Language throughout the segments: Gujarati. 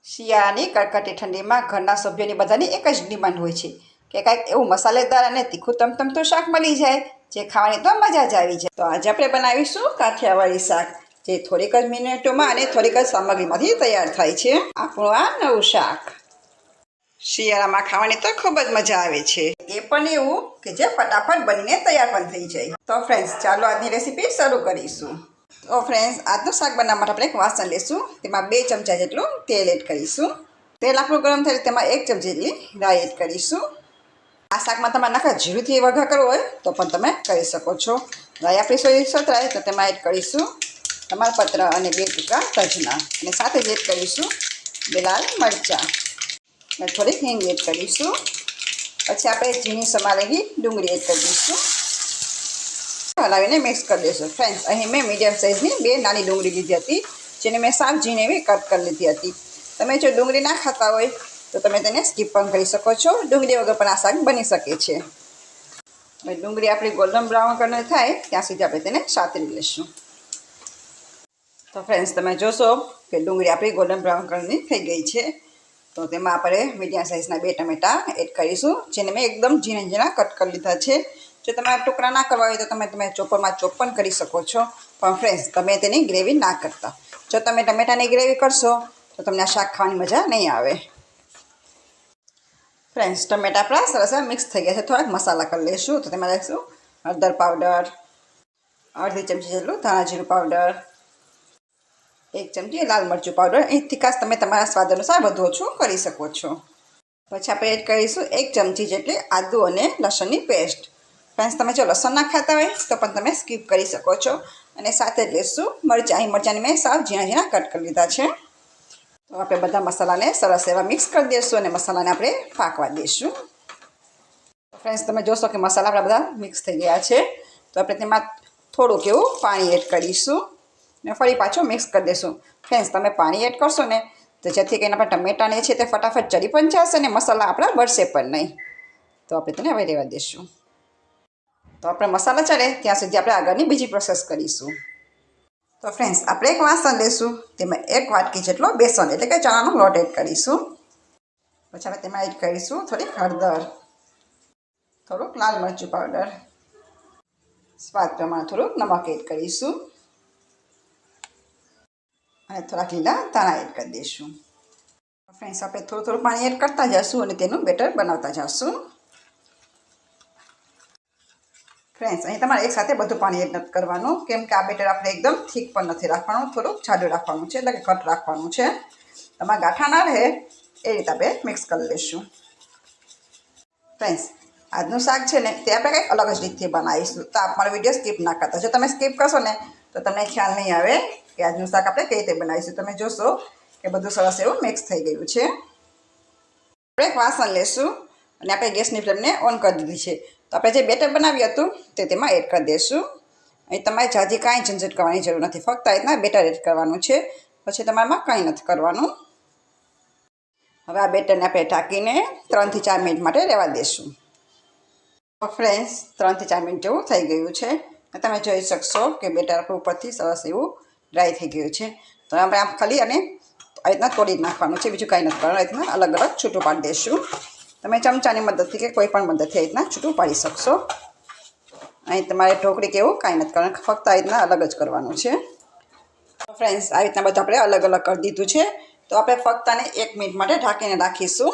શિયાળાની કડકડતી ઠંડીમાં ઘરના સભ્યોની બધાની એક જ ડિમાન્ડ હોય છે કે કાંઈક એવું મસાલેદાર અને તીખું તમતમતું શાક મળી જાય જે ખાવાની તો મજા જ આવી જાય. તો આજે આપણે બનાવીશું કાઠિયાવાડી શાક, જે થોડીક જ મિનિટોમાં અને થોડીક જ સામગ્રીમાંથી તૈયાર થાય છે. આપણું આ નવું શાક શિયાળામાં ખાવાની તો ખૂબ જ મજા આવે છે, એ પણ એવું કે જે ફટાફટ બનીને તૈયાર પણ થઈ જાય. તો ફ્રેન્ડ્સ, ચાલો આજની રેસીપી શરૂ કરીશું. તો ફ્રેન્ડ્સ, આજનું શાક બનાવવા માટે આપણે એક વાસણ લઈશું. તેમાં 2 ચમચા જેટલું તેલ એડ કરીશું. તેલ આપણું ગરમ થાય તેમાં 1 ચમચી જેટલી રાઈ એડ કરીશું. આ શાકમાં તમારે નાખા જીરુંથી વઘાર કરવો હોય તો પણ તમે કરી શકો છો. રાઈ આપણી સોઈ સતરાય તો તેમાં એડ કરીશું તમાલપત્ર અને 2 ટુકડા તજના, અને સાથે જ એડ કરીશું 2 લાલ મરચાં અને થોડીક હિંગ એડ કરીશું. પછી આપણે ઝીણી સમારેલી ડુંગળી એડ કરી દઈશું. હલાવીને મિક્સ કરી દઈશું. ફ્રેન્ડ્સ, અહીં મેં મીડિયમ સાઇઝની 2 નાની ડુંગળી લીધી હતી, જેને મેં સાફ ઝીણી એવી કટ કરી લીધી હતી. તમે જો ડુંગળી ના ખાતા હોય તો તમે તેને સ્કીપ પણ કરી શકો છો. ડુંગળી વગર પણ આ શાક બની શકે છે. હવે ડુંગળી આપણી ગોલ્ડન બ્રાઉન કલર થાય ત્યાં સુધી આપણે તેને સાતરી લઈશું. તો ફ્રેન્ડ્સ, તમે જોશો કે ડુંગળી આપણી ગોલ્ડન બ્રાઉન કલરની થઈ ગઈ છે. તો તેમાં આપણે મીડિયમ સાઇઝના 2 ટમેટાં એડ કરીશું, જેને મેં એકદમ ઝીણા ઝીણા કટ કરી લીધા છે. જો તમારે ટુકડા ના કરવા હોય તો તમે ચોપરમાં ચોપ પણ કરી શકો છો. પણ ફ્રેન્ડ્સ, તમે તેની ગ્રેવી ના કરતા. જો તમે ટમેટાની ગ્રેવી કરશો તો તમને આ શાક ખાવાની મજા નહીં આવે. ફ્રેન્ડ્સ, ટમેટા આપણા સરસ મિક્સ થઈ ગયા છે. થોડાક મસાલા કરી લઈશું. તો તેમાં લઈશું હળદર પાવડર, અડધી ચમચી જેટલું ધાણા જીરું પાવડર, 1 ચમચી લાલ મરચું પાવડર. અહીં તીખાશ તમે તમારા સ્વાદ અનુસાર વધુ ઓછું કરી શકો છો. પછી આપણે એડ કરીશું 1 ચમચી જેટલી આદુ અને લસણની પેસ્ટ. ફ્રેન્ડ્સ, તમે જો લસણ ના ખાતા હોય તો પણ તમે સ્કીપ કરી શકો છો. અને સાથે જ લઈશું મરચાં. અહીં મરચાંને મેં સાવ ઝીણા ઝીણા કટ કરી લીધા છે. તો આપણે બધા મસાલાને સરસ એવા મિક્સ કરી દઈશું અને મસાલાને આપણે પાકવા દઈશું. ફ્રેન્ડ્સ, તમે જોશો કે મસાલા આપણા બધા મિક્સ થઈ ગયા છે. તો આપણે તેમાં થોડુંક એવું પાણી એડ કરીશું અને ફરી પાછું મિક્સ કરી દઈશું. ફ્રેન્ડ્સ, તમે પાણી એડ કરશો ને તો જેથી કરીને આપણા ટમેટાને છે તે ફટાફટ ચડી પણ જશે અને મસાલા આપણા બળશે પણ નહીં. તો આપણે તેને હવે રહેવા દઈશું. તો આપણે મસાલા ચડે ત્યાં સુધી આપણે આગળની બીજી પ્રોસેસ કરીશું. તો ફ્રેન્ડ્સ, આપણે એક વાસણ લઈશું. તેમાં 1 વાટકી જેટલો બેસન એટલે કે ચણાનો લોટ એડ કરીશું. પછી આપણે તેમાં એડ કરીશું થોડીક હળદર, થોડુંક લાલ મરચું પાવડર, સ્વાદ પ્રમાણે થોડુંક નમક એડ કરીશું અને થોડાક લીલા ધાણા એડ કરી દઈશું. ફ્રેન્ડ્સ, આપણે થોડું પાણી એડ કરતા જઈશું અને તેનું બેટર બનાવતા જઈશું. ફ્રેન્ડ્સ, અહીં તમારે એકસાથે બધું પાણી એડ નથી કરવાનું, કેમ કે આ બેટર આપણે એકદમ થીક પણ નથી રાખવાનું, થોડુંક જાડું રાખવાનું છે, એટલે કે ઘટ રાખવાનું છે. તમારા ગાંઠા ના રહે એ રીતે આપણે મિક્સ કરી લઈશું. ફ્રેન્ડ્સ, આજનું શાક છે ને તે આપણે કંઈક અલગ જ રીતથી બનાવીશું. તો આપ મારો વિડીયો સ્કીપ ના કરતા. જો તમે સ્કીપ કરશો ને તો તમને ખ્યાલ નહીં આવે કે આજનું શાક આપણે કઈ રીતે બનાવીશું. તમે જોશો કે બધું સરસ એવું મિક્સ થઈ ગયું છે. આપણે એક વાસણ લઈશું અને આપણે ગેસની ફ્લેમને ઓન કરી દીધી છે. તો આપણે જે બેટર બનાવ્યું હતું તે તેમાં એડ કરી દઈશું. અહીં તમારે જાજી કાંઈ ઝંઝટ કરવાની જરૂર નથી, ફક્ત આ રીતના બેટર એડ કરવાનું છે. પછી તમારામાં કંઈ નથી કરવાનું. હવે આ બેટરને આપણે ઢાંકીને 3 થી 4 મિનિટ માટે રહેવા દઈશું. તો ફ્રેન્ડ્સ, 3 થી 4 મિનિટ જેવું થઈ ગયું છે. તમે જોઈ શકશો કે બેટર આપણું ઉપરથી સરસ એવું ડ્રાય થઈ ગયું છે. તો આપણે આમ ખાલી અને આ રીતના તોડી નાખવાનું છે, બીજું કાંઈ નથી કરવાનું. આ રીતના અલગ અલગ છૂટું પાડી દઈશું. તમે ચમચાની મદદથી કે કોઈ પણ મદદથી આ રીતના છૂટું પાડી શકશો. અહીં તમારે ઢોકળી કે એવું કાંઈ નથી કરવાનું, ફક્ત આ રીતના અલગ જ કરવાનું છે. તો ફ્રેન્ડ્સ, આ રીતના બધું આપણે અલગ અલગ કરી દીધું છે. તો આપણે ફક્ત આને 1 મિનિટ માટે ઢાંકીને રાખીશું.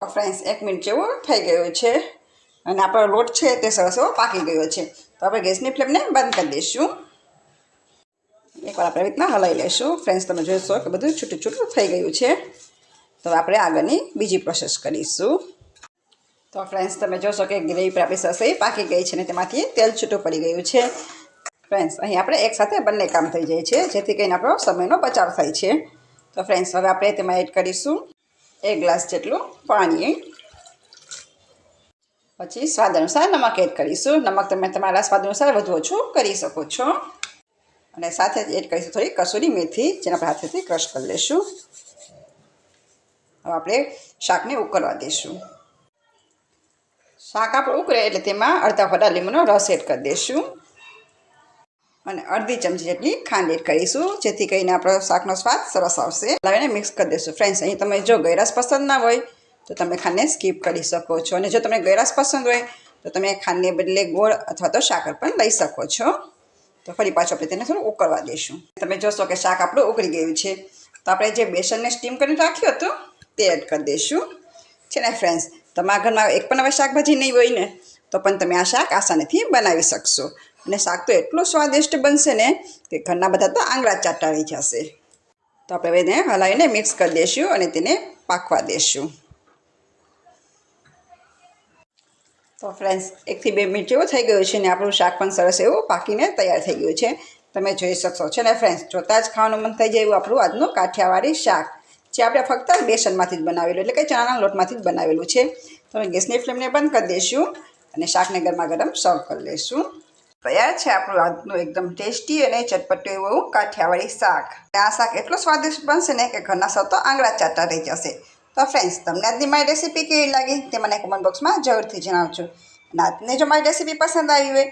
તો ફ્રેન્ડ્સ, 1 મિનિટ જેવું થઈ ગયું છે અને આપણો લોટ છે તે સરસ એવો પાકી ગયો છે. તો આપણે ગેસની ફ્લેમને બંધ કરી દઈશું. એકવાર આપણે રીતના હલાવી લઈશું. ફ્રેન્ડ્સ, તમે જોશો કે બધું છૂટું છૂટું થઈ ગયું છે. તો આપણે આગળની બીજી પ્રોસેસ કરીશું. તો ફ્રેન્ડ્સ, તમે જોશો કે ગ્રેવી પર આપણી સરસ એવી પાકી ગઈ છે અને તેમાંથી તેલ છૂટું પડી ગયું છે. ફ્રેન્ડ્સ, અહીં આપણે એકસાથે બંને કામ થઈ જાય છે, જેથી કરીને આપણો સમયનો બચાવ થાય છે. તો ફ્રેન્ડ્સ, હવે આપણે તેમાં એડ કરીશું 1 ગ્લાસ જેટલું પાણી. પછી સ્વાદ અનુસાર નમક એડ કરીશું. નમક તમે તમારા સ્વાદ અનુસાર વધુ ઓછું કરી શકો છો. અને સાથે જ એડ કરીશું થોડી કસૂરી મેથી, જેને આપણે હાથેથી ક્રશ કરી લઈશું. હવે આપણે શાકને ઉકળવા દઈશું. શાક આપણું ઉકળે એટલે તેમાં અડધા લીંબુનો રસ એડ કરી દઈશું. અને અડધી ચમચી જેટલી ખાંડ એડ કરીશું, જેથી કરીને આપણો શાકનો સ્વાદ સરસ આવશે. લાવીને મિક્સ કરી દઈશું. ફ્રેન્ડ્સ, અહીં તમે જો ગળાશ પસંદ ના હોય તો તમે ખાંડને સ્કીપ કરી શકો છો, અને જો તમને ગળાશ પસંદ હોય તો તમે ખાંડને બદલે ગોળ અથવા તો સાકર પણ લઈ શકો છો. તો ફરી પાછું આપણે તેને થોડું ઉકળવા દઈશું. તમે જોશો કે શાક આપણું ઉકળી ગયું છે, તો આપણે જે બેસનને સ્ટીમ કરીને રાખ્યું હતું તે એડ કરી દઈશું. છે ને ફ્રેન્ડ્સ, તમારા ઘરમાં એક પણ હવે શાકભાજી નહીં હોય ને તો પણ તમે આ શાક આસાનીથી બનાવી શકશો, અને શાક તો એટલું સ્વાદિષ્ટ બનશે ને કે ઘરના બધા તો આંગળા ચાટતા રહી જશે. તો આપણે એને હલાવીને મિક્સ કરી દઈશું અને તેને પાકવા દઈશું. તો ફ્રેન્ડ્સ, 1 થી 2 મિનિટ જેવું થઈ ગયું છે ને આપણું શાક પણ સરસ એવું પાકીને તૈયાર થઈ ગયું છે. તમે જોઈ શકશો. છે ને ફ્રેન્ડ્સ, જોતાં જ ખાવાનું મન થઈ જાય એવું આપણું આજનું કાઠિયાવાડી શાક, જે આપણે ફક્ત બેસનમાંથી જ બનાવેલું, એટલે કે ચણાના લોટમાંથી જ બનાવેલું છે. તો ગેસની ફ્લેમને બંધ કરી દઈશું અને શાકને ગરમા ગરમ સર્વ કરી લઈશું. તૈયાર છે આપણું આજનું એકદમ ટેસ્ટી અને ચટપટું એવું કાઠિયાવાડી શાક. આ શાક એટલું સ્વાદિષ્ટ બનશે ને કે ઘરના સૌ તો આંગળા ચાટતા રહી જશે. તો ફ્રેન્ડ્સ, તમને આજની મારી રેસીપી કેવી લાગી તે મને કોમેન્ટ બોક્સમાં જરૂરથી જણાવજો. અને આજને જો મારી રેસીપી પસંદ આવી હોય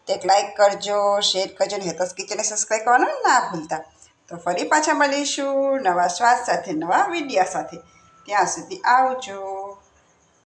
તો એક લાઇક કરજો, શેર કરજો અને હેતસ કિચનને સબસ્ક્રાઈબ કરવાનું ના ભૂલતા. તો ફરી પાછા મળીશું નવા સ્વાદ સાથે, નવા વિડીયો સાથે. ત્યાં સુધી આવજો.